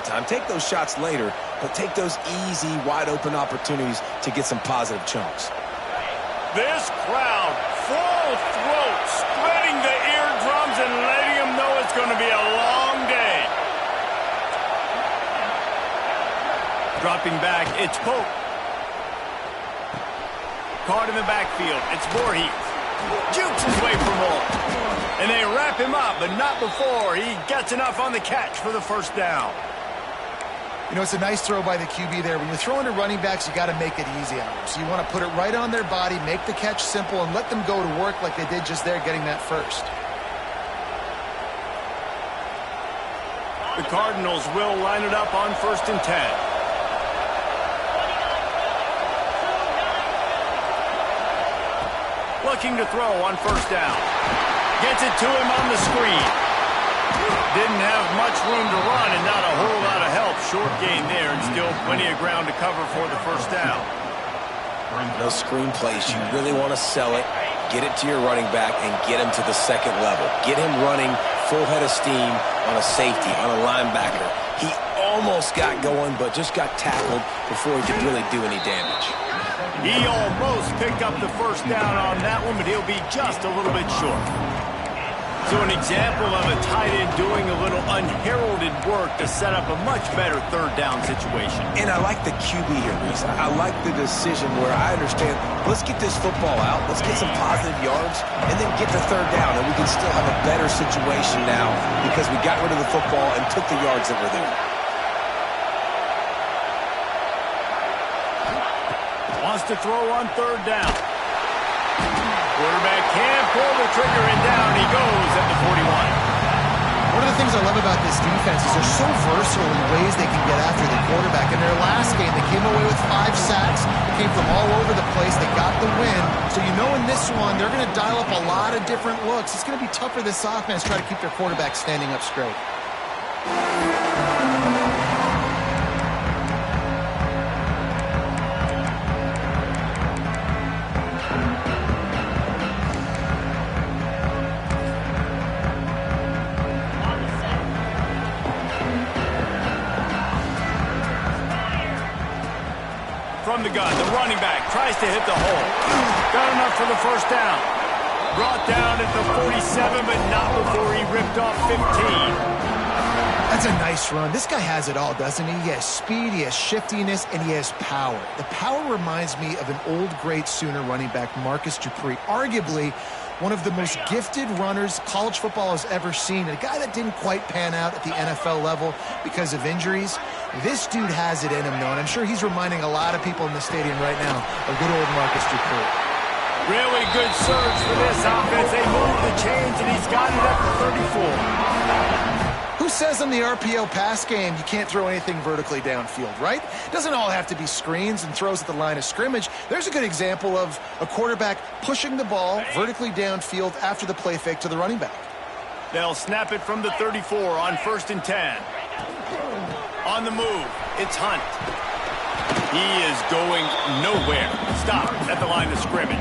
time. Take those shots later, but take those easy, wide-open opportunities to get some positive chunks. This crowd, full throat, spreading the eardrums and letting them know it's going to be a long day. Dropping back, it's Pope. Caught in the backfield, it's Voorhees. Jukes his way for more. And they wrap him up, but not before he gets enough on the catch for the first down. You know, it's a nice throw by the QB there. When you're throwing to running backs, you got to make it easy on them. So you want to put it right on their body, make the catch simple, and let them go to work like they did just there, getting that first. The Cardinals will line it up on 1st and 10. Looking to throw on 1st down. Gets it to him on the screen. Didn't have much room to run and not a whole lot of help. Short gain there and still plenty of ground to cover for the 1st down. Those screen plays, you really want to sell it, get it to your running back, and get him to the 2nd level. Get him running full head of steam on a safety, on a linebacker. He almost got going, but just got tackled before he could really do any damage. He almost picked up the 1st down on that one, but he'll be just a little bit short. So an example of a tight end doing a little unheralded work to set up a much better 3rd down situation. And I like the QB here, Reese. I like the decision where I understand, let's get this football out, let's get some positive yards, and then get the 3rd down, and we can still have a better situation now because we got rid of the football and took the yards that were there. Wants to throw on 3rd down. Quarterback can't pull the trigger, and down he goes at the 41. One of the things I love about this defense is they're so versatile in ways they can get after the quarterback. In their last game, they came away with 5 sacks. They came from all over the place. They got the win. So you know in this one, they're going to dial up a lot of different looks. It's going to be tough for this offense to try to keep their quarterback standing up straight. From the gun, the running back tries to hit the hole. Got enough for the 1st down. Brought down at the 47, but not before he ripped off 15. That's a nice run. This guy has it all, doesn't he? He has speed, he has shiftiness, and he has power. The power reminds me of an old great Sooner running back, Marcus Dupree. Arguably one of the most gifted runners college football has ever seen. And a guy that didn't quite pan out at the NFL level because of injuries. This dude has it in him, though, and I'm sure he's reminding a lot of people in the stadium right now of good old Marcus Dupree. Really good surge for this offense. They move the chains, and he's got it at the 34. Who says in the RPO pass game you can't throw anything vertically downfield, right? It doesn't all have to be screens and throws at the line of scrimmage. There's a good example of a quarterback pushing the ball vertically downfield after the play fake to the running back. They'll snap it from the 34 on 1st and 10. On the move, it's Hunt. He is going nowhere. Stop at the line of scrimmage.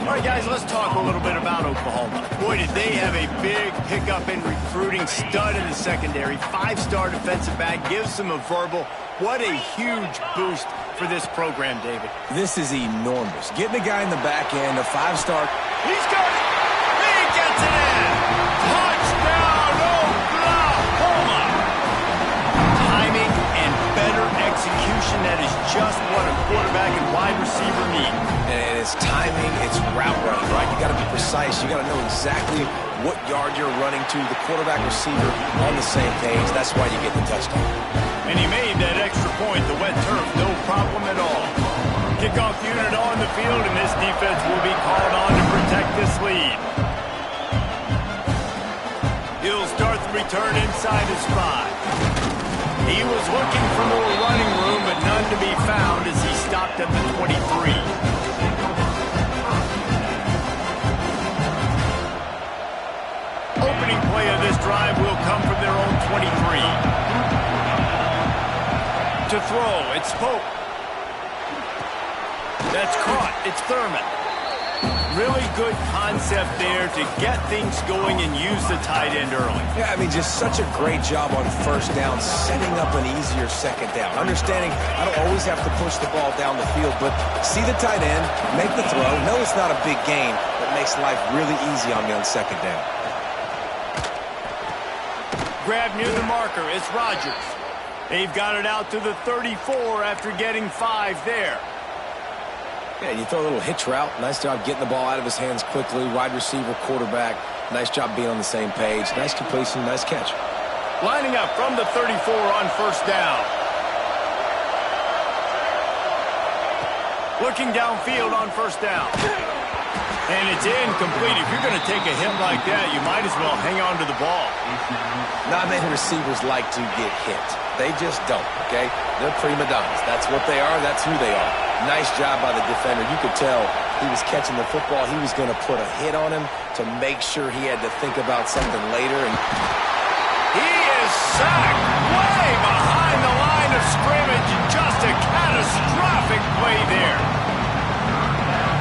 All right, guys, let's talk a little bit about Oklahoma. Boy, did they have a big pickup in recruiting. Stud in the secondary. 5-star defensive back. Gives them a verbal. What a huge boost for this program, David. This is enormous. Getting a guy in the back end, a 5-star. He's got it. He gets it in. Touchdown, Oklahoma. Timing and better execution. That is just what a quarterback and wide receiver need. And it's timing, it's route running, right? You got to be precise. You got to know exactly what yard you're running to. The quarterback receiver on the same page. That's why you get the touchdown. And he made that extra point. The wet turf, no problem at all. Kickoff unit on the field, and this defense will be called on to protect this lead. He'll start the return inside his 5. He was looking for more running room, but none to be found as he stopped at the 23. Opening play of this drive will come from their own 23. To throw, it's Pope. That's caught. It's Thurman. Really good concept there to get things going and use the tight end early. Yeah, I mean, just such a great job on first down, setting up an easier second down. Understanding I don't always have to push the ball down the field, but see the tight end, make the throw. No, it's not a big gain, but makes life really easy on me on second down. Grab near the marker. It's Rodgers. They've got it out to the 34 after getting 5 there. Yeah, you throw a little hitch route. Nice job getting the ball out of his hands quickly. Wide receiver, quarterback. Nice job being on the same page. Nice completion, nice catch. Lining up from the 34 on first down. Looking downfield on first down. And it's incomplete. If you're going to take a hit like that, you might as well hang on to the ball. Not many receivers like to get hit. They just don't, okay? They're prima donnas. That's what they are. That's who they are. Nice job by the defender. You could tell he was catching the football. He was going to put a hit on him to make sure he had to think about something later. And he is sacked way behind the line of scrimmage. Just a catastrophic play there.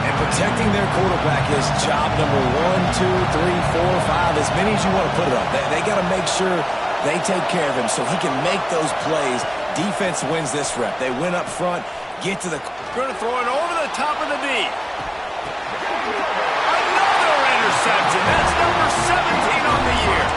And protecting their quarterback is job number 1, 2, 3, 4, 5, as many as you want to put it up. They got to make sure they take care of him so he can make those plays. Defense wins this rep. They win up front, get to the... Going to throw it over the top of the knee. Another interception. That's number 17 on the year.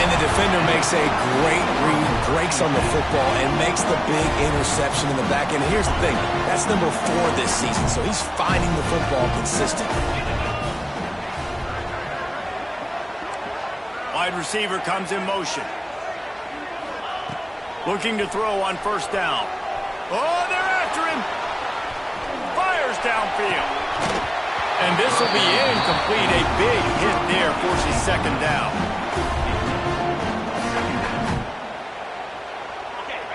And the defender makes a great read, breaks on the football, and makes the big interception in the back end. Here's the thing. That's number 4 this season, so he's finding the football consistently. Wide receiver comes in motion. Looking to throw on first down. Oh, they're after him. Fires downfield. And this will be incomplete. A big hit there forces second down.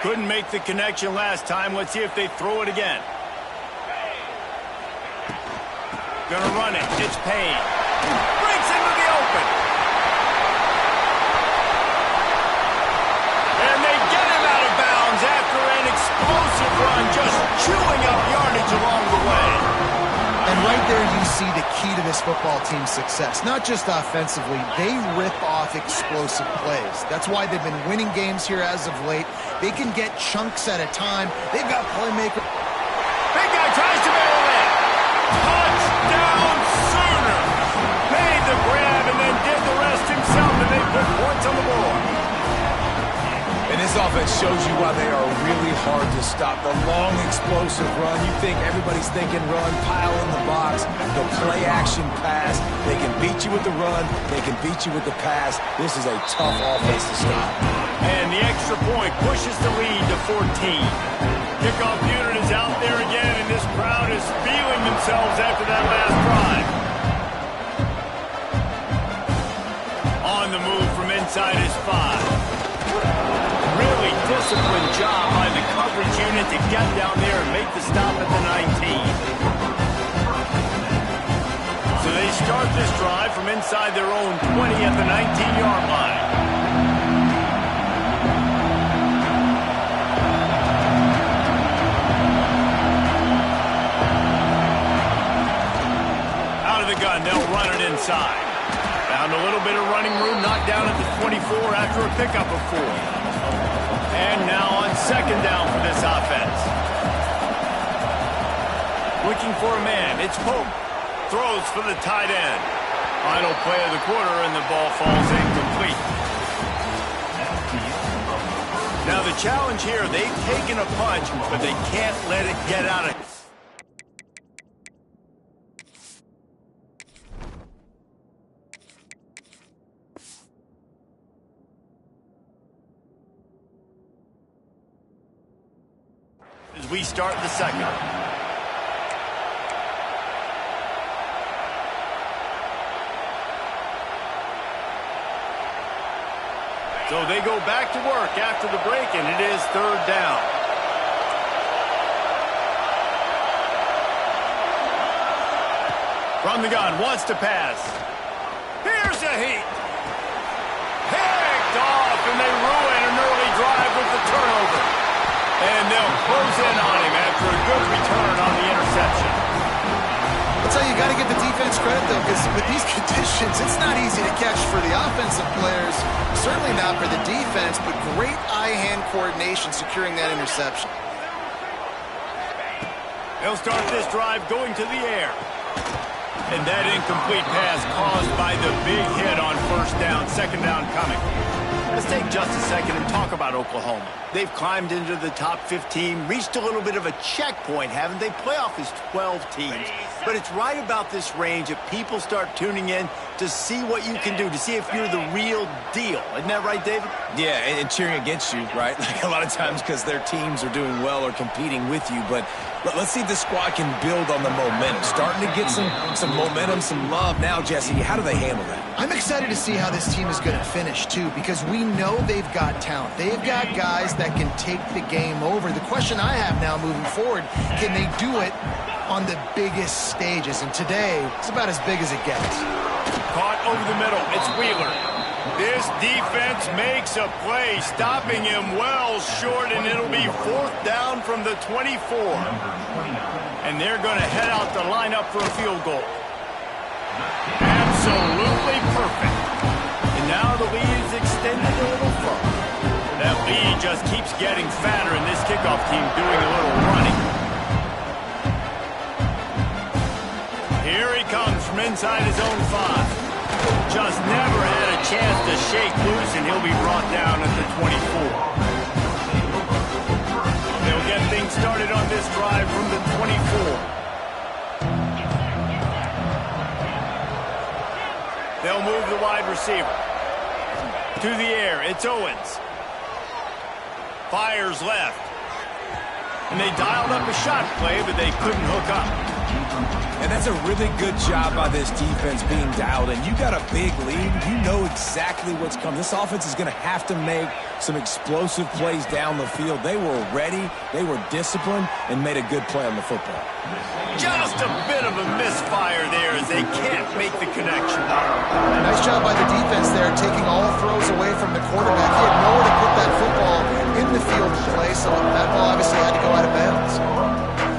Couldn't make the connection last time. Let's see if they throw it again. Gonna run it. It's Payne. Breaks into the open. And they get him out of bounds after an explosive run, just chewing up yardage along the way. And right there you see the key to this football team's success. Not just offensively, they rip off explosive plays. That's why they've been winning games here as of late. They can get chunks at a time. They've got playmakers. Big guy tries to barrel in. Touchdown Sooner. Made the grab and then did the rest himself, and they put points on the board. And this offense shows you why they are really hard to stop. The long, explosive run. You think everybody's thinking run, pile in the box, the play-action pass. They can beat you with the run. They can beat you with the pass. This is a tough offense to stop. And the extra point pushes the lead to 14. Kickoff unit is out there again, and this crowd is feeling themselves after that last drive. On the move from inside his 5. Really disciplined job by the coverage unit to get down there and make the stop at the 19. So they start this drive from inside their own 20 at the 19-yard line. Out of the gun, they'll run it inside. Found a little bit of running room, knocked down at the 24 after a pickup of 4. And now on second down for this offense. Looking for a man. It's Pope. Throws for the tight end. Final play of the quarter, and the ball falls incomplete. Now the challenge here, they've taken a punch, but they can't let it get out of it. As we start the second. So they go back to work after the break, and it is third down. From the gun, wants to pass. Here's a heat. Picked off, and they ruin an early drive with the turnover. And they'll close in on him after a good return on the interception. That's how you got to get the though, because with these conditions, it's not easy to catch for the offensive players, certainly not for the defense, but great eye-hand coordination securing that interception. He'll start this drive going to the air. And that incomplete pass caused by the big hit on first down, second down coming. Let's take just a second and talk about Oklahoma. They've climbed into the top 15, reached a little bit of a checkpoint, haven't they? Playoff is 12 teams. But it's right about this range that people start tuning in to see what you can do, to see if you're the real deal. Isn't that right, David? Yeah, and cheering against you, right? Like a lot of times because their teams are doing well or competing with you. But let's see if this squad can build on the momentum. Starting to get some momentum, some love. Now, Jesse, how do they handle that? I'm excited to see how this team is going to finish, too, because we know they've got talent. They've got guys that can take the game over. The question I have now moving forward, can they do it on the biggest stages? And today, it's about as big as it gets. Caught over the middle. It's Wheeler. This defense makes a play, stopping him well short, and it'll be fourth down from the 24. And they're going to head out the lineup for a field goal. Absolutely perfect. And now the lead is extended a little further. That lead just keeps getting fatter, and this kickoff team doing a little running. Here he comes from inside his own 5. Just never had a chance to shake loose, and he'll be brought down at the 24. They'll get things started on this drive from the 24. They'll move the wide receiver. To the air, it's Owens. Fires left. And they dialed up a shot play, but they couldn't hook up. And that's a really good job by this defense being dialed in. You got a big lead. You know exactly what's coming. This offense is going to have to make some explosive plays down the field. They were ready, they were disciplined, and made a good play on the football. Just a bit of a misfire there as they can't make the connection. Nice job by the defense there, taking all throws away from the quarterback. He had nowhere to put that football in the field to play, so that ball obviously had to go out of bounds.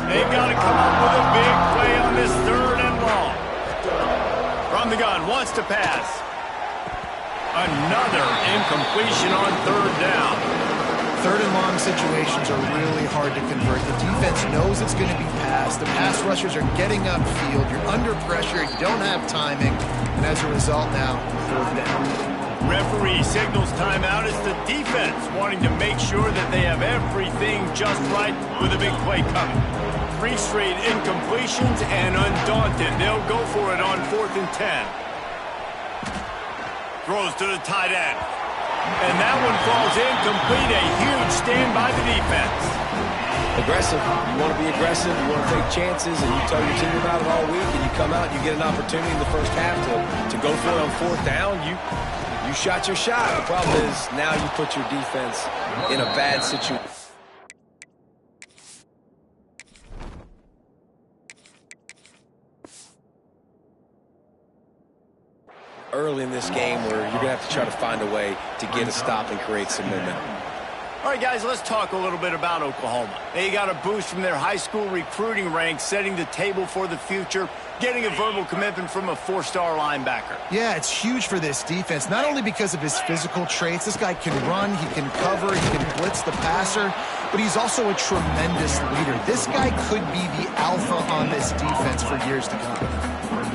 They've got to come up with a big play on this third and long. From the gun, wants to pass. Another incompletion on third down. Third and long situations are really hard to convert. The defense knows it's going to be passed. The pass rushers are getting upfield. You're under pressure. You don't have timing. And as a result now, fourth down. Referee signals timeout as the defense wanting to make sure that they have everything just right with a big play coming. 3 straight incompletions, and undaunted, they'll go for it on 4th and 10. Throws to the tight end. And that one falls incomplete. A huge stand by the defense. Aggressive. You want to be aggressive. You want to take chances, and you tell your team about it all week, and you come out and you get an opportunity in the first half to go for it on 4th down. You shot your shot. The problem is now you put your defense in a bad situation. Early in this game where you're going to have to try to find a way to get a stop and create some momentum. All right, guys, let's talk a little bit about Oklahoma. They got a boost from their high school recruiting ranks, setting the table for the future, getting a verbal commitment from a 4-star linebacker. Yeah, it's huge for this defense, not only because of his physical traits. This guy can run, he can cover, he can blitz the passer, but he's also a tremendous leader. This guy could be the alpha on this defense for years to come.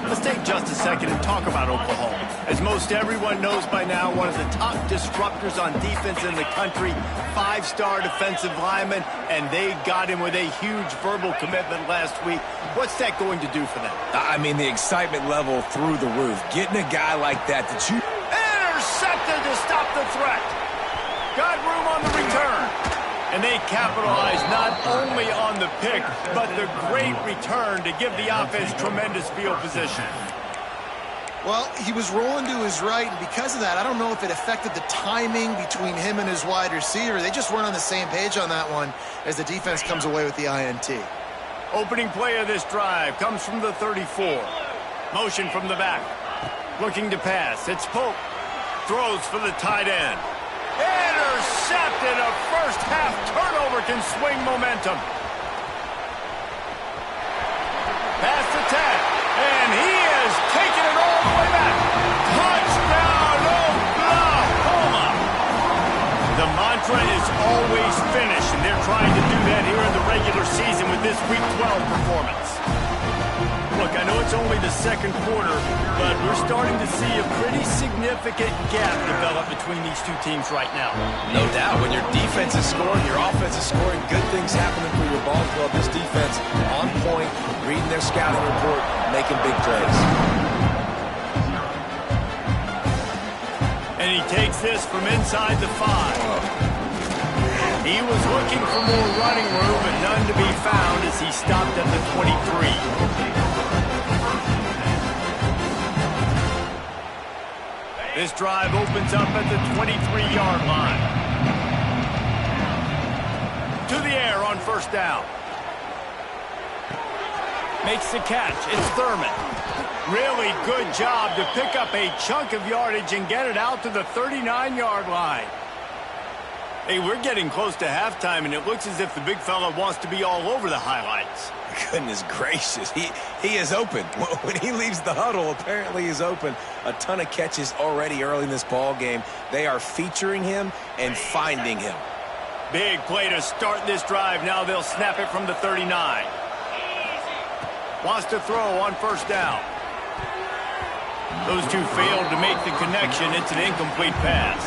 Let's take just a second and talk about Oklahoma. As most everyone knows by now, one of the top disruptors on defense in the country, 5-star defensive lineman, and they got him with a huge verbal commitment last week. What's that going to do for them? I mean, the excitement level through the roof. Getting a guy like that you... Intercepted to stop the threat. Got room on the return. And they capitalized not only on the pick, but the great return to give the offense tremendous field position. Well, he was rolling to his right, and because of that, I don't know if it affected the timing between him and his wide receiver. They just weren't on the same page on that one as the defense comes away with the INT. Opening play of this drive comes from the 34. Motion from the back. Looking to pass. It's Pope. Throws for the tight end. Intercepted. A first-half turnover can swing momentum. Pass to 10. And he is taken mantra is always finish, and they're trying to do that here in the regular season with this Week 12 performance. Look, I know it's only the second quarter, but we're starting to see a pretty significant gap develop between these two teams right now. No doubt. When your defense is scoring, your offense is scoring, good things happening for your ball club. This defense on point, reading their scouting report, making big plays. And he takes this from inside the 5. He was looking for more running room, but none to be found as he stopped at the 23. This drive opens up at the 23-yard line. To the air on first down. Makes the catch. It's Thurman. Really good job to pick up a chunk of yardage and get it out to the 39-yard line. Hey, we're getting close to halftime, and it looks as if the big fella wants to be all over the highlights. Goodness gracious, he is open. When he leaves the huddle, apparently he's open. A ton of catches already early in this ball game. They are featuring him and finding him. Big play to start this drive. Now they'll snap it from the 39. Wants to throw on first down. Those two failed to make the connection. It's an incomplete pass.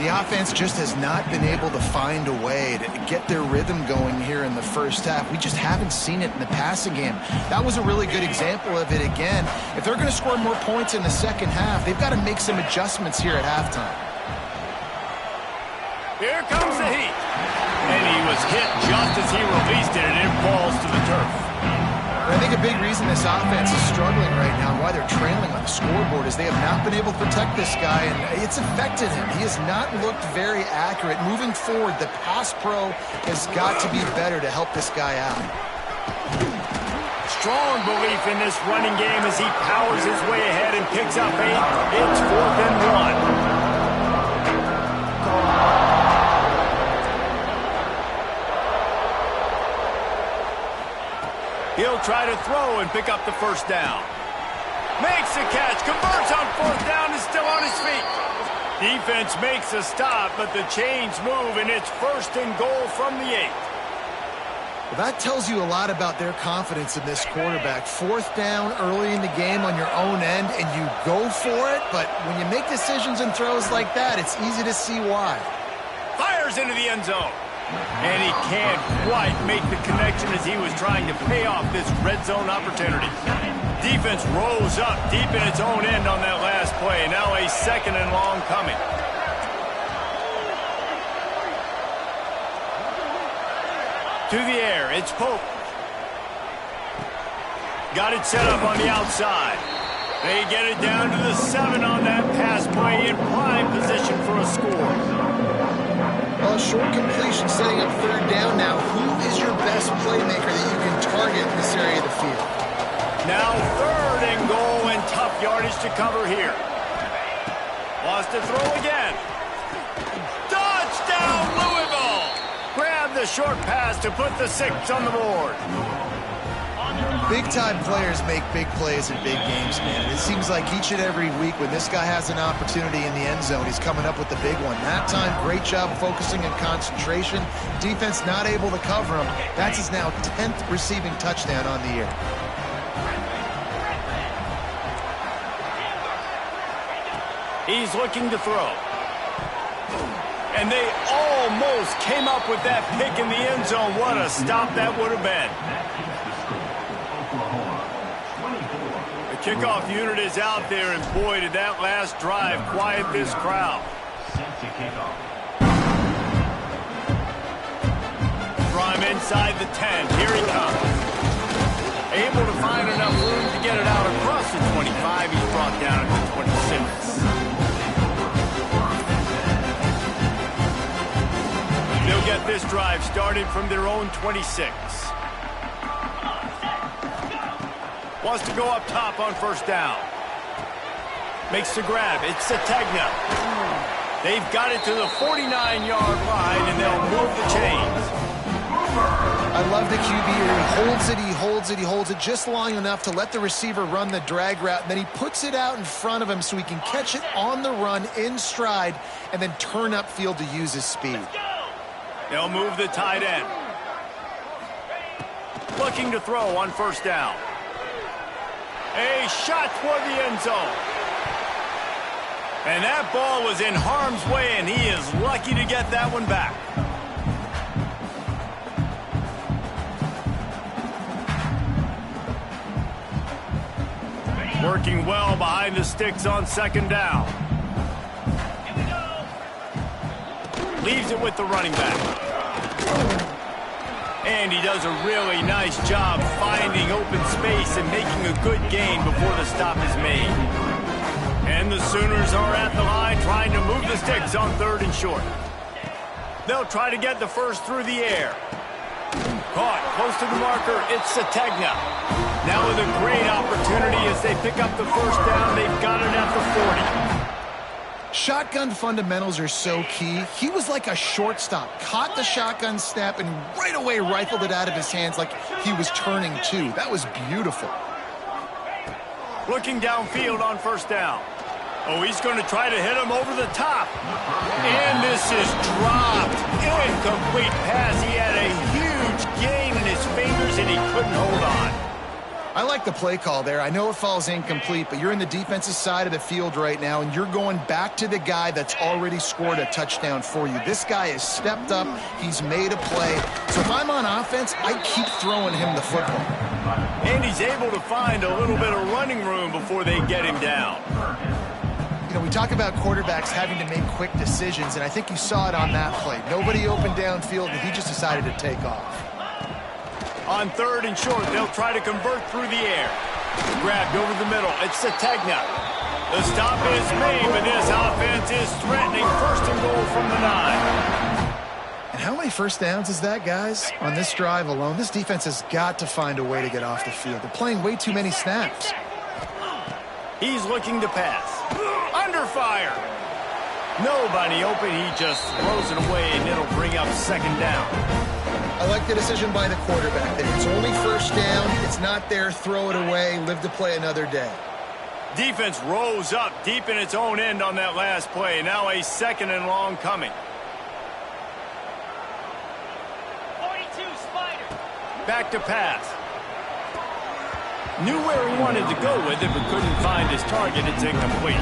The offense just has not been able to find a way to get their rhythm going here in the first half. We just haven't seen it in the passing game. That was a really good example of it again. If they're going to score more points in the second half, they've got to make some adjustments here at halftime. Here comes the heat. And he was hit just as he released it, and it falls to the turf. I think a big reason this offense is struggling right now, why they're trailing on the scoreboard, is they have not been able to protect this guy, and it's affected him. He has not looked very accurate. Moving forward, the pass pro has got to be better to help this guy out. Strong belief in this running game as he powers his way ahead and picks up 8. It's 4th and 1. He'll try to throw and pick up the first down. Makes the catch, converts on 4th down, is still on his feet. Defense makes a stop, but the chains move, and it's 1st and goal from the 8. Well, that tells you a lot about their confidence in this quarterback. 4th down early in the game on your own end, and you go for it, but when you make decisions and throws like that, it's easy to see why. Fires into the end zone. And he can't quite make the connection as he was trying to pay off this red zone opportunity. Defense rose up deep in its own end on that last play. Now a 2nd and long coming. To the air, it's Pope. Got it set up on the outside. They get it down to the 7 on that pass play in prime position for a score. Well, short completion setting up 3rd down now. Who is your best playmaker that you can target in this area of the field? Now 3rd and goal and tough yardage to cover here. Wants to throw again. Touchdown, Louisville! Grab the short pass to put the 6 on the board. Big-time players make big plays in big games, man. And it seems like each and every week when this guy has an opportunity in the end zone, he's coming up with the big one. That time, great job focusing and concentration. Defense not able to cover him. That's his now 10th receiving touchdown on the year. He's looking to throw. And they almost came up with that pick in the end zone. What a stop that would have been. Kickoff unit is out there, and boy, did that last drive quiet this crowd. From inside the 10, here he comes. Able to find enough room to get it out across the 25. He's brought down at the 26. They'll get this drive started from their own 26. Wants to go up top on first down. Makes the grab. It's Sategna. They've got it to the 49-yard line, and they'll move the chains. I I love the QB here. He holds it, he holds it, he holds it just long enough to let the receiver run the drag route, and then he puts it out in front of him so he can catch it on the run in stride and then turn upfield to use his speed. They'll move the tight end. Looking to throw on first down. A shot toward the end zone. And that ball was in harm's way, and he is lucky to get that one back. Working well behind the sticks on second down. Leaves it with the running back. And he does a really nice job finding open space and making a good gain before the stop is made. And the Sooners are at the line trying to move the sticks on third and short. They'll try to get the first through the air. Caught close to the marker, it's Sategna. Now with a great opportunity as they pick up the first down, they've got it at the 40. Shotgun fundamentals are so key. He was like a shortstop, caught the shotgun snap and right away rifled it out of his hands like he was turning two. That was beautiful. Looking downfield on first down. Oh, he's going to try to hit him over the top. And this is dropped. Incomplete pass. He had a huge gain in his fingers and he couldn't hold on. I like the play call there. I know it falls incomplete, but you're in the defensive side of the field right now, and you're going back to the guy that's already scored a touchdown for you. This guy has stepped up. He's made a play. So if I'm on offense, I keep throwing him the football. And he's able to find a little bit of running room before they get him down. You know, we talk about quarterbacks having to make quick decisions, and I think you saw it on that play. Nobody opened downfield, and he just decided to take off. On third and short, they'll try to convert through the air. Grabbed over the middle. It's Sategna. The stop is made, but this offense is threatening first and goal from the 9. And how many first downs is that, guys? On this drive alone, this defense has got to find a way to get off the field. They're playing way too many snaps. He's looking to pass. Under fire. Nobody open. He just throws it away, and it'll bring up second down. I like the decision by the quarterback there. It's only first down. It's not there. Throw it away. Live to play another day. Defense rose up deep in its own end on that last play. Now a second and long coming. 42 Spider. Back to pass. Knew where he wanted to go with it, but couldn't find his target. It's incomplete.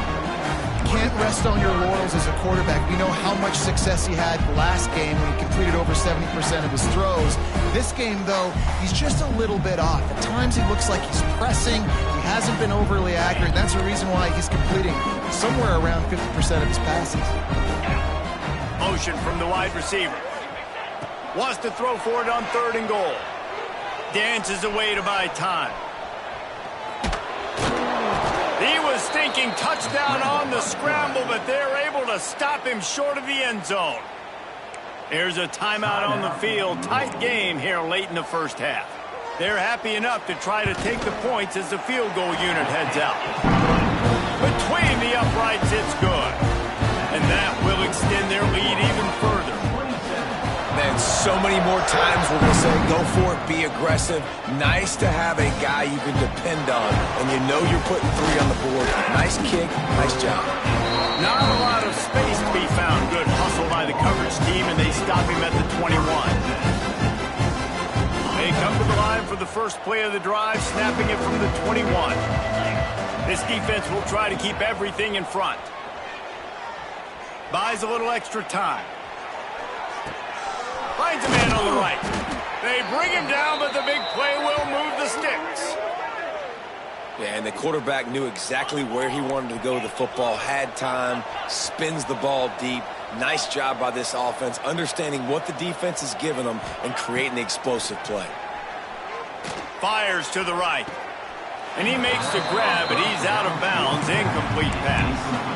Can't rest on your laurels as a quarterback. We know how much success he had last game when he completed over 70% of his throws. This game, though, he's just a little bit off. At times he looks like he's pressing. He hasn't been overly accurate. That's the reason why he's completing somewhere around 50% of his passes. Motion from the wide receiver. Wants to throw for it on third and goal. Dances away to buy time. He was thinking touchdown on the scramble, but they're able to stop him short of the end zone. There's a timeout on the field. Tight game here late in the first half. They're happy enough to try to take the points as the field goal unit heads out. Between the uprights, it's good. And that will extend their lead even further. Man, so many more times we're going to say, go for it, be aggressive. Nice to have a guy you can depend on, and you know you're putting 3 on the board. Nice kick, nice job. Not a lot of space to be found. Good hustle by the coverage team, and they stop him at the 21. They come to the line for the first play of the drive, snapping it from the 21. This defense will try to keep everything in front. Buys a little extra time. Finds a man on the right. They bring him down, but the big play will move the sticks. Yeah, and the quarterback knew exactly where he wanted to go with the football, had time, spins the ball deep. Nice job by this offense, understanding what the defense is giving them and creating the explosive play. Fires to the right. And he makes the grab, but he's out of bounds. Incomplete pass.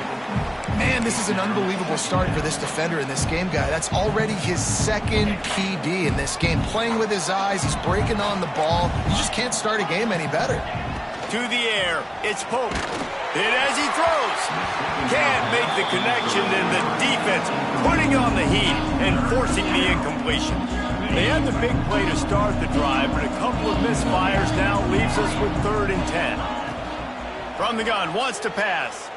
Man, this is an unbelievable start for this defender in this game, guy. That's already his second PD in this game. Playing with his eyes, he's breaking on the ball. You just can't start a game any better. To the air, it's Pope. Hit as he throws. Can't make the connection, and the defense putting on the heat and forcing the incompletion. They had the big play to start the drive, but a couple of misfires now leaves us with 3rd and 10. From the gun, wants to pass.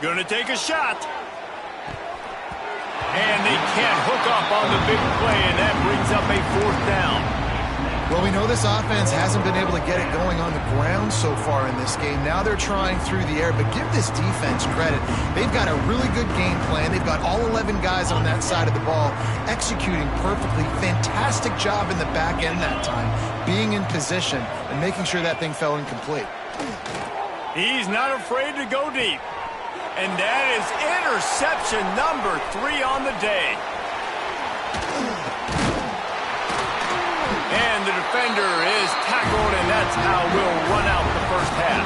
Gonna take a shot. And they can't hook up on the big play, and that brings up a 4th down. Well, we know this offense hasn't been able to get it going on the ground so far in this game. Now they're trying through the air, but give this defense credit. They've got a really good game plan. They've got all 11 guys on that side of the ball executing perfectly. Fantastic job in the back end that time, being in position and making sure that thing fell incomplete. He's not afraid to go deep. And that is interception number 3 on the day. And the defender is tackled, and that's how we'll run out the first half.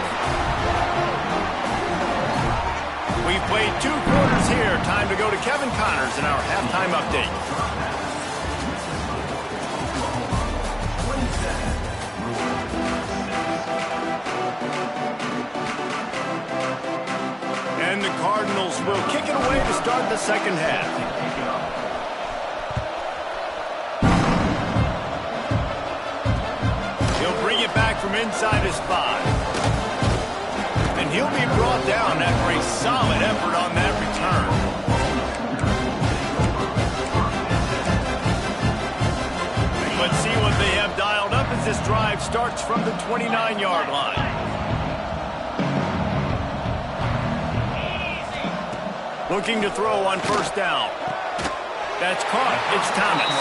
We've played 2 quarters here. Time to go to Kevin Connors in our halftime update. And the Cardinals will kick it away to start the second half. Back from inside his 5. And he'll be brought down after a solid effort on that return. Let's see what they have dialed up as this drive starts from the 29-yard line. Looking to throw on 1st down. That's caught. It's Thomas.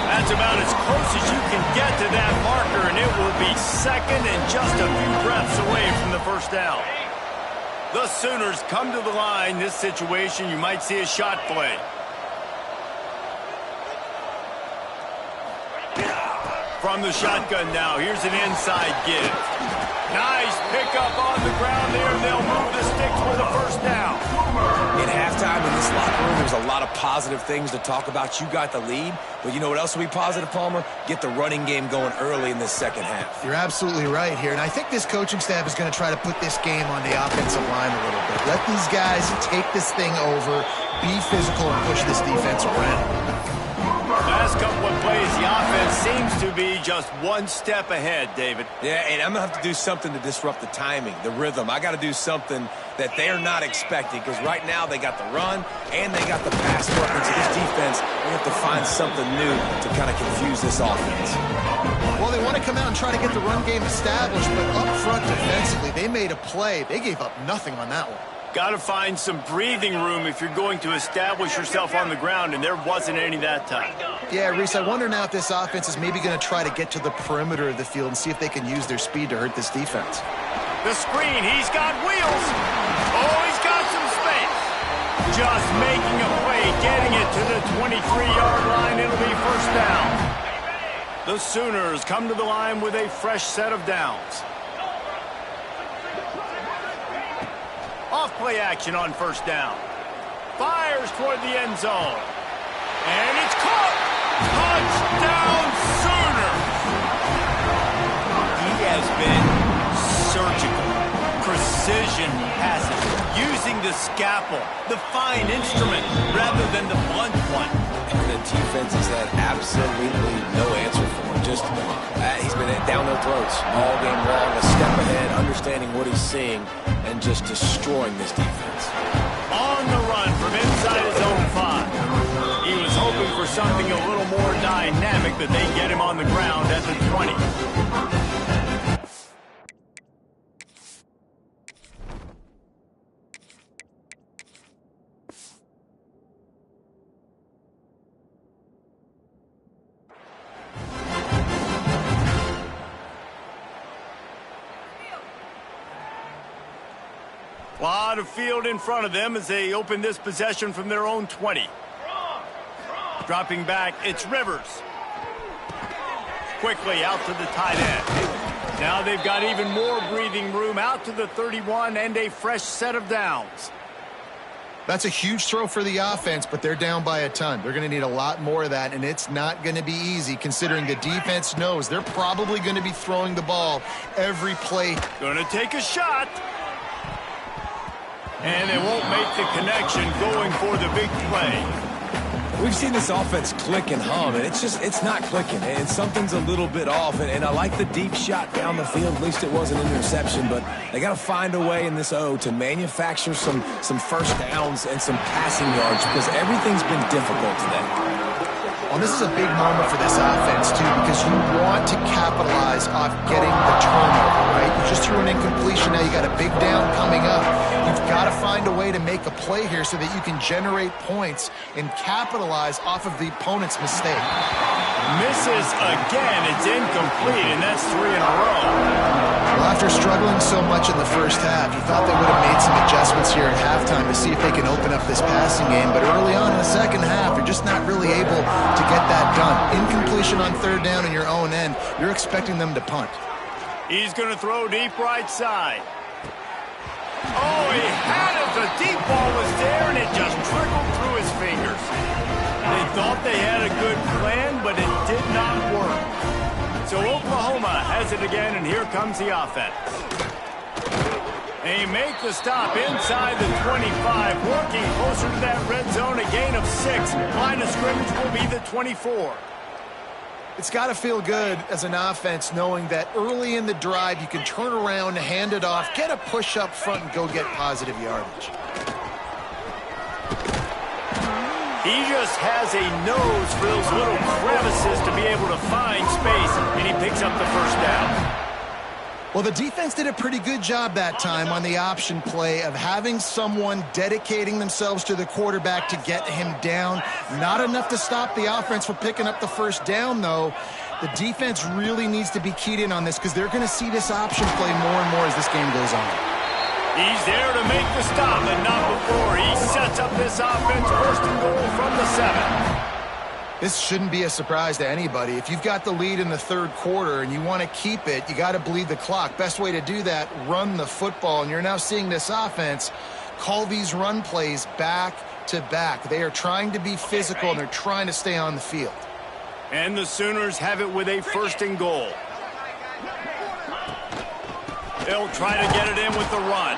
That's about as close as you can get to that marker, and it will be 2nd and just a few breaths away from the 1st down. The Sooners come to the line. This situation, you might see a shot play. From the shotgun now, here's an inside give. Nice pickup on the ground there. They'll move the sticks for the 1st down. At halftime in this locker room, there's a lot of positive things to talk about. You got the lead, but you know what else will be positive, Palmer? Get the running game going early in this second half. You're absolutely right here, and I think this coaching staff is going to try to put this game on the offensive line a little bit. Let these guys take this thing over, be physical, and push this defense around. Last couple of plays, the offense seems to be just one step ahead, David. Yeah, and I'm going to have to do something to disrupt the timing, the rhythm. I got to do something that they're not expecting, because right now they got the run and they got the pass working. So this defense, they have to find something new to kind of confuse this offense. Well, they want to come out and try to get the run game established, but up front defensively, they made a play. They gave up nothing on that one. Got to find some breathing room if you're going to establish yourself on the ground, and there wasn't any that time. Yeah, Reese, I wonder now if this offense is maybe going to try to get to the perimeter of the field and see if they can use their speed to hurt this defense. The screen, he's got wheels. Oh, he's got some space. Just making a play, getting it to the 23-yard line. It'll be 1st down. The Sooners come to the line with a fresh set of downs. Off play action on 1st down. Fires toward the end zone. And it's caught. Touchdown Sooners. He has been surgical. Precision passes. Using the scalpel, the fine instrument, rather than the blunt one. And the defense has had absolutely no answer for him. Just, he's been down their throats all game long, a step ahead, understanding what he's seeing, and just destroying this defense. On the run from inside his own 5. He was hoping for something a little more dynamic, but they get him on the ground at the 20. A lot of field in front of them as they open this possession from their own 20. Dropping back, it's Rivers. Quickly out to the tight end. Now they've got even more breathing room out to the 31 and a fresh set of downs. That's a huge throw for the offense, but they're down by a ton. They're going to need a lot more of that, and it's not going to be easy considering the defense knows they're probably going to be throwing the ball every play. Going to take a shot. And they won't make the connection going for the big play. We've seen this offense click and hum, and it's not clicking, and something's a little bit off. And I like the deep shot down the field. At least it was an interception, but they got to find a way in this O to manufacture some first downs and some passing yards because everything's been difficult today. Well, this is a big moment for this offense, too, because you want to capitalize off getting the turnover, right? You just threw an incompletion. Now you got a big down coming up. You've got to find a way to make a play here so that you can generate points and capitalize off of the opponent's mistake. Misses again. It's incomplete, and that's 3 in a row. Well, after struggling so much in the first half, you thought they would have made some adjustments here at halftime to see if they can open up this passing game. But early on in the second half, you're just not really able to get that done. Incompletion on third down in your own end. You're expecting them to punt. He's going to throw deep right side. Oh, he had it. The deep ball was there, and it just trickled through his fingers. They thought they had a good plan, but it did not work. So Oklahoma has it again, and here comes the offense. They make the stop inside the 25, working closer to that red zone, a gain of 6. Line of scrimmage will be the 24. It's got to feel good as an offense knowing that early in the drive you can turn around, hand it off, get a push up front, and go get positive yardage. He just has a nose for those little crevices to be able to find space, and he picks up the first down. Well, the defense did a pretty good job that time on the option play of having someone dedicating themselves to the quarterback to get him down. Not enough to stop the offense from picking up the first down, though. The defense really needs to be keyed in on this because they're going to see this option play more and more as this game goes on. He's there to make the stop, but not before. He sets up this offense first and goal from the 7. This shouldn't be a surprise to anybody. If you've got the lead in the third quarter and you want to keep it, you got to bleed the clock. Best way to do that, run the football. And you're now seeing this offense call these run plays back to back. They are trying to be physical, and they're trying to stay on the field. And the Sooners have it with a first and goal. They'll try to get it in with the run.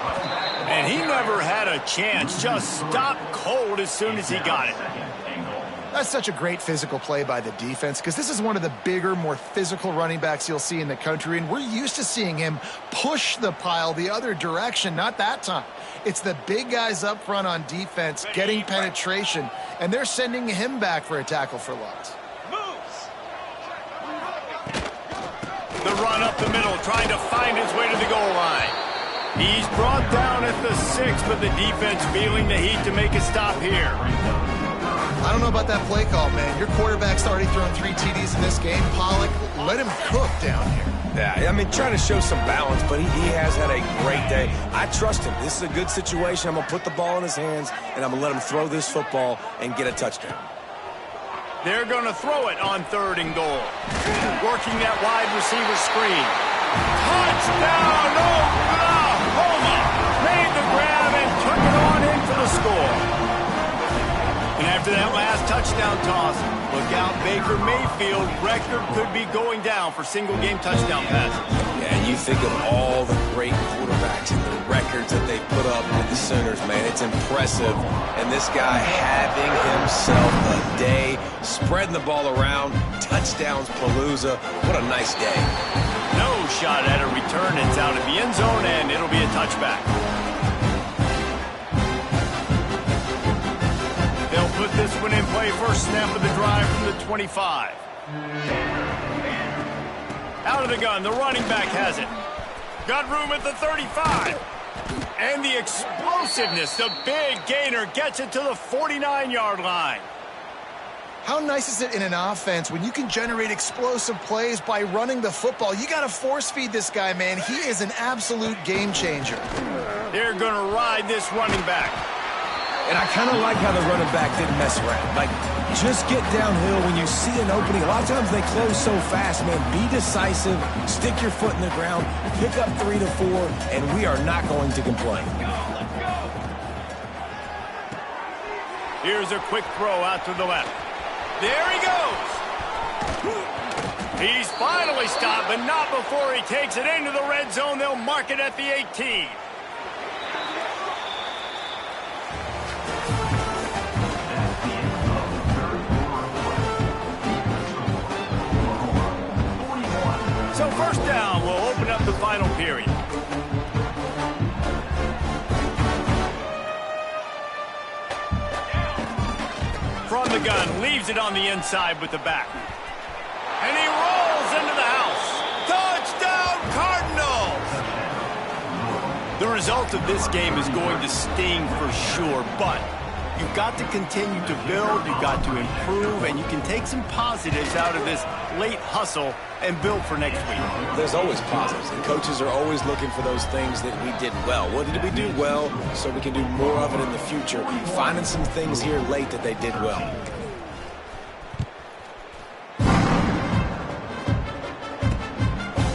And he never had a chance. Just stopped cold as soon as he got it. That's such a great physical play by the defense because this is one of the bigger, more physical running backs you'll see in the country, and we're used to seeing him push the pile the other direction. Not that time. It's the big guys up front on defense getting penetration, and they're sending him back for a tackle for loss. The run up the middle, trying to find his way to the goal line. He's brought down at the 6, but the defense feeling the heat to make a stop here. I don't know about that play call, man. Your quarterback's already thrown 3 TDs in this game. Pollock, let him cook down here. Yeah, I mean, trying to show some balance, but he has had a great day. I trust him. This is a good situation. I'm going to put the ball in his hands, and I'm going to let him throw this football and get a touchdown. They're going to throw it on 3rd and goal. Working that wide receiver screen. Touchdown, Oklahoma! Made the grab and took it on in for the score. And after that last touchdown toss, look out, Baker Mayfield record could be going down for single-game touchdown passes. Yeah, and you think of all the great quarterbacks and the records that they put up with the Sooners, man. It's impressive. And this guy having himself a day, spreading the ball around, touchdowns palooza. What a nice day. No shot at a return. It's out of the end zone, and it'll be a touchback. They'll put this one in play. First snap of the drive from the 25. Out of the gun, the running back has it. Got room at the 35. And the explosiveness, the big gainer gets it to the 49-yard line. How nice is it in an offense when you can generate explosive plays by running the football? You got to force feed this guy, man. He is an absolute game changer. They're going to ride this running back. And I kind of like how the running back didn't mess around. Like, just get downhill when you see an opening. A lot of times they close so fast, man. Be decisive, stick your foot in the ground, pick up 3 to 4, and we are not going to complain. Here's a quick throw out to the left. There he goes. He's finally stopped, but not before he takes it into the red zone. They'll mark it at the 18. So first down will open up the final period. From the gun, leaves it on the inside with the back. And he rolls into the house. Touchdown, Cardinals! The result of this game is going to sting for sure, but you've got to continue to build, you've got to improve, and you can take some positives out of this late hustle and build for next week. There's always positives, and coaches are always looking for those things that we did well. What did we do well so we can do more of it in the future? Finding some things here late that they did well.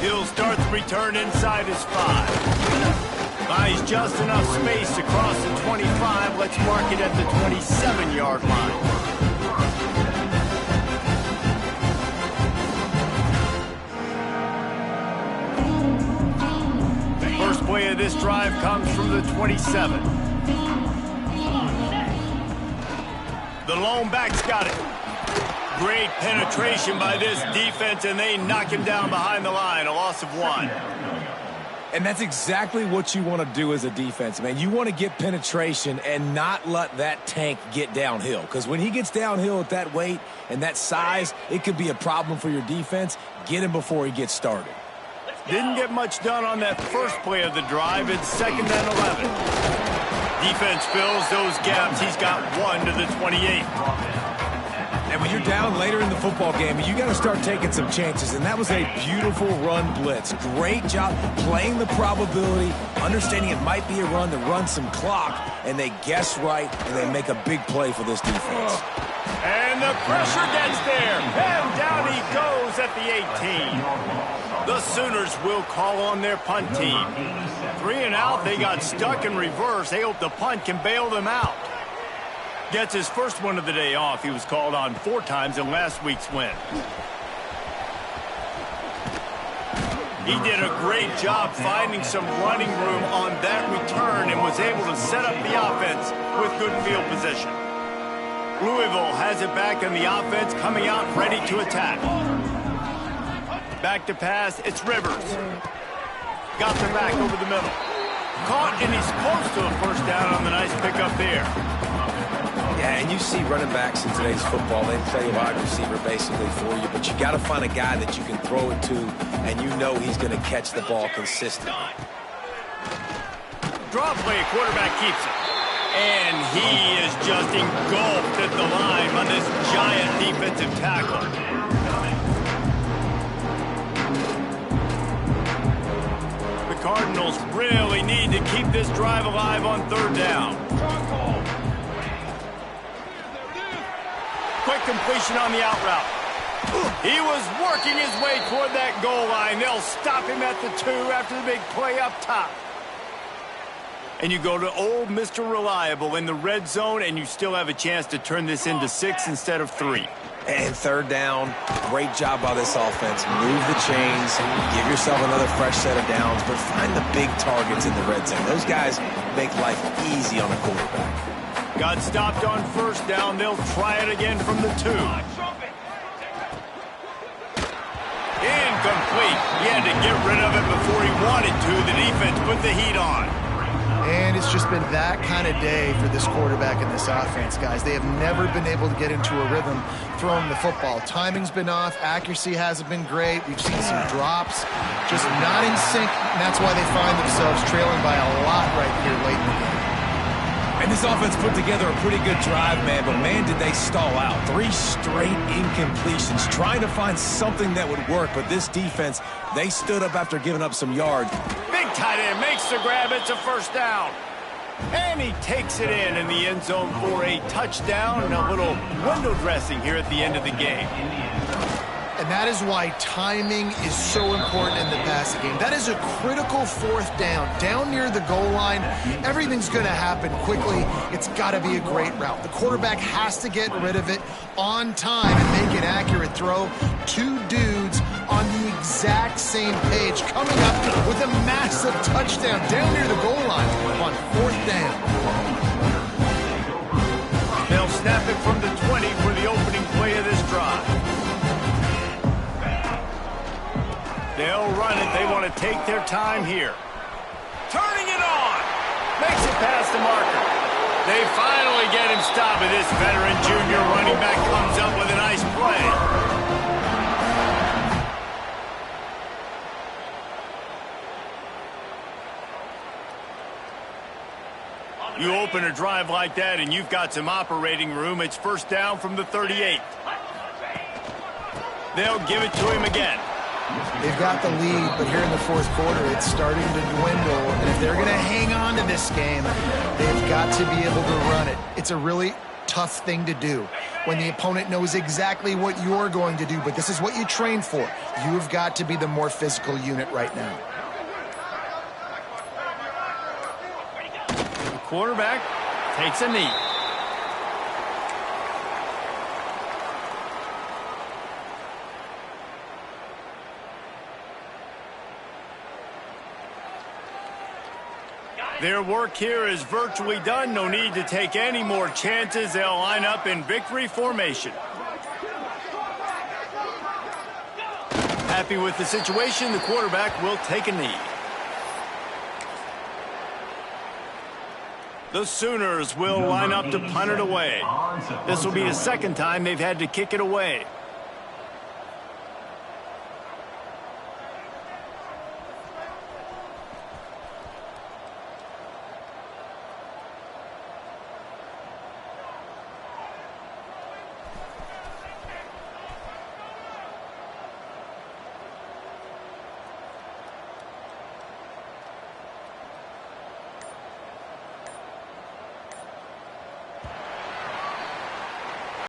He'll start the return inside his 5. Buys just enough space to cross the 25. Let's mark it at the 27-yard line. First play of this drive comes from the 27. The lone back's got it. Great penetration by this defense, and they knock him down behind the line. A loss of 1. And that's exactly what you want to do as a defense, man. You want to get penetration and not let that tank get downhill. Because when he gets downhill at that weight and that size, it could be a problem for your defense. Get him before he gets started. Didn't get much done on that first play of the drive. It's 2nd and 11. Defense fills those gaps. He's got 1 to the 28. And when you're down later in the football game, you got to start taking some chances. And that was a beautiful run blitz. Great job playing the probability, understanding it might be a run to run some clock, and they guess right, and they make a big play for this defense. And the pressure gets there. And down he goes at the 18. The Sooners will call on their punt team. 3 and out, they got stuck in reverse. They hope the punt can bail them out. Gets his first one of the day off. He was called on 4 times in last week's win. He did a great job finding some running room on that return and was able to set up the offense with good field position. Louisville has it back in the offense, coming out ready to attack. Back to pass, it's Rivers. Got the back over the middle. Caught, and he's close to a first down on the nice pickup there. Yeah, and you see running backs in today's football, they play wide receiver basically for you, but you got to find a guy that you can throw it to, and you know he's going to catch the ball consistently. Draw play, quarterback keeps it. And he is just engulfed at the line by this giant defensive tackle. The Cardinals really need to keep this drive alive on 3rd down. Quick completion on the out route. He was working his way toward that goal line. They'll stop him at the 2 after the big play up top. And you go to old Mr. Reliable in the red zone, and you still have a chance to turn this into 6 instead of 3. And 3rd down, great job by this offense. Move the chains, give yourself another fresh set of downs, but find the big targets in the red zone. Those guys make life easy on a quarterback. Got stopped on 1st down. They'll try it again from the 2. Incomplete. He had to get rid of it before he wanted to. The defense put the heat on. And it's just been that kind of day for this quarterback and this offense, guys. They have never been able to get into a rhythm throwing the football. Timing's been off. Accuracy hasn't been great. We've seen some drops. Just not in sync, and that's why they find themselves trailing by a lot right here late in the game. And this offense put together a pretty good drive, man, but man, did they stall out. 3 straight incompletions, trying to find something that would work, but this defense, they stood up after giving up some yards. Big tight end makes the grab. It's a 1st down. And he takes it in the end zone for a touchdown and a little window dressing here at the end of the game. And that is why timing is so important in the passing game. That is a critical 4th down. Down near the goal line, everything's going to happen quickly. It's got to be a great route. The quarterback has to get rid of it on time and make an accurate throw. 2 dudes on the exact same page coming up with a massive touchdown down near the goal line on 4th down. They'll snap it from the 20 for the opening play of this drive. They'll run it. They want to take their time here. Turning it on. Makes it past the marker. They finally get him stopped, and this veteran junior running back comes up with a nice play. You open a drive like that, and you've got some operating room. It's first down from the 38. They'll give it to him again. They've got the lead, but here in the fourth quarter, it's starting to dwindle. And if they're going to hang on to this game, they've got to be able to run it. It's a really tough thing to do when the opponent knows exactly what you're going to do, but this is what you train for. You've got to be the more physical unit right now. The quarterback takes a knee. Their work here is virtually done. No need to take any more chances. They'll line up in victory formation. Happy with the situation, the quarterback will take a knee. The Sooners will line up to punt it away. This will be the second time they've had to kick it away.